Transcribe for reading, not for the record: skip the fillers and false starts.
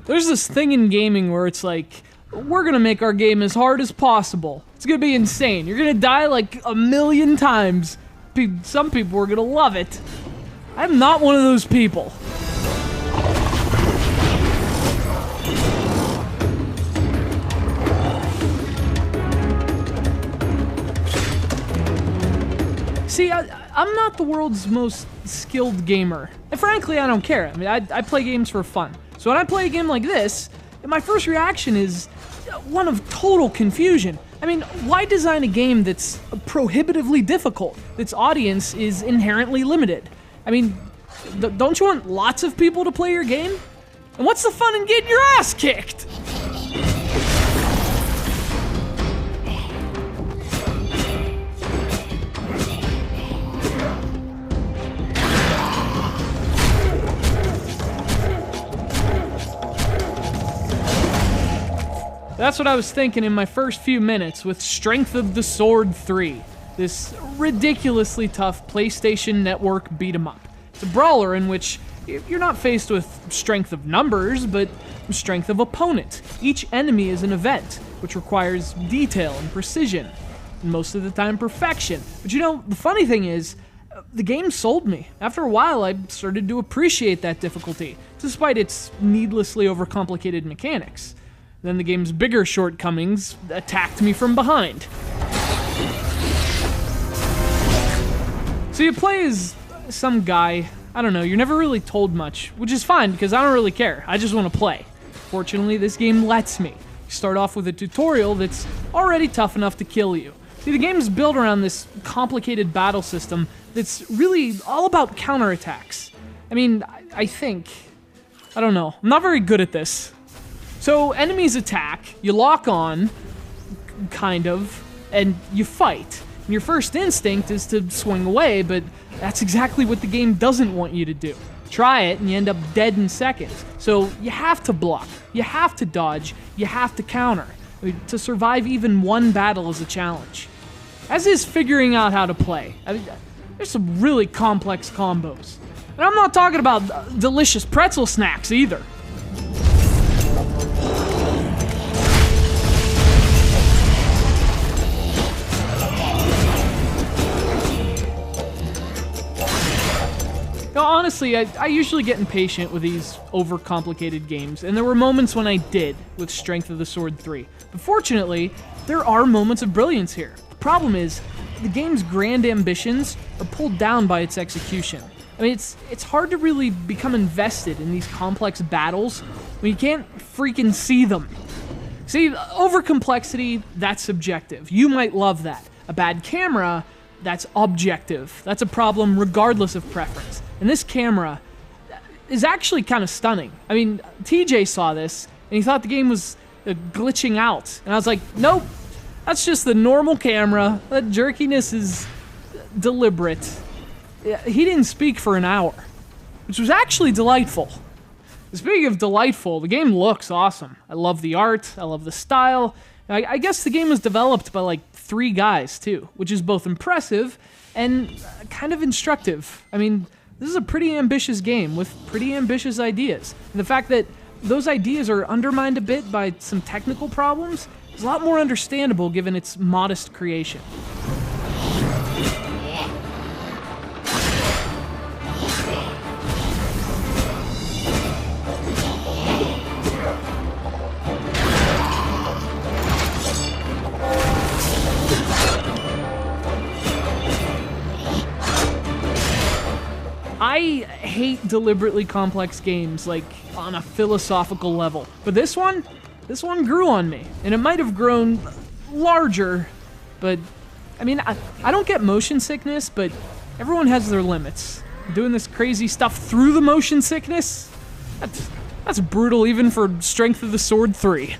There's this thing in gaming where it's like, we're gonna make our game as hard as possible. It's gonna be insane. You're gonna die like 1,000,000 times. Some people are gonna love it. I'm not one of those people. See, I'm not the world's most skilled gamer. And frankly, I don't care. I mean, I play games for fun. So when I play a game like this, my first reaction is one of total confusion. I mean, why design a game that's prohibitively difficult? Its audience is inherently limited. I mean, don't you want lots of people to play your game? And what's the fun in getting your ass kicked? That's what I was thinking in my first few minutes with Strength of the Sword 3, this ridiculously tough PlayStation Network beat-em-up. It's a brawler in which you're not faced with strength of numbers, but strength of opponent. Each enemy is an event, which requires detail and precision, and most of the time perfection. But you know, the funny thing is, the game sold me. After a while, I started to appreciate that difficulty, despite its needlessly overcomplicated mechanics. Then the game's bigger shortcomings attacked me from behind. So you play as some guy, I don't know, you're never really told much, which is fine because I don't really care. I just want to play. Fortunately, this game lets me. You start off with a tutorial that's already tough enough to kill you. See, the game's built around this complicated battle system that's really all about counterattacks. I mean, I don't know, I'm not very good at this. So enemies attack, you lock on, kind of, and you fight. And your first instinct is to swing away, but that's exactly what the game doesn't want you to do. Try it and you end up dead in seconds. So you have to block, you have to dodge, you have to counter. I mean, to survive even one battle is a challenge. As is figuring out how to play. I mean, there's some really complex combos. And I'm not talking about delicious pretzel snacks either. Now, honestly, I usually get impatient with these overcomplicated games, and there were moments when I did with Strength of the Sword 3. But fortunately, there are moments of brilliance here. The problem is, the game's grand ambitions are pulled down by its execution. I mean, it's hard to really become invested in these complex battles when you can't freaking see them. See, overcomplexity, that's subjective. You might love that. A bad camera, that's objective. That's a problem regardless of preference. And this camera is actually kind of stunning. I mean, TJ saw this, and he thought the game was glitching out. And I was like, nope, that's just the normal camera. That jerkiness is deliberate. He didn't speak for an hour, which was actually delightful. Speaking of delightful, the game looks awesome. I love the art, I love the style. I guess the game was developed by like 3 guys too, which is both impressive and kind of instructive. I mean, this is a pretty ambitious game with pretty ambitious ideas. And the fact that those ideas are undermined a bit by some technical problems is a lot more understandable given its modest creation. I hate deliberately complex games, like, on a philosophical level. But this one grew on me. And it might have grown larger, but, I mean, I don't get motion sickness, but everyone has their limits. Doing this crazy stuff through the motion sickness? That's brutal even for Strength of the Sword 3.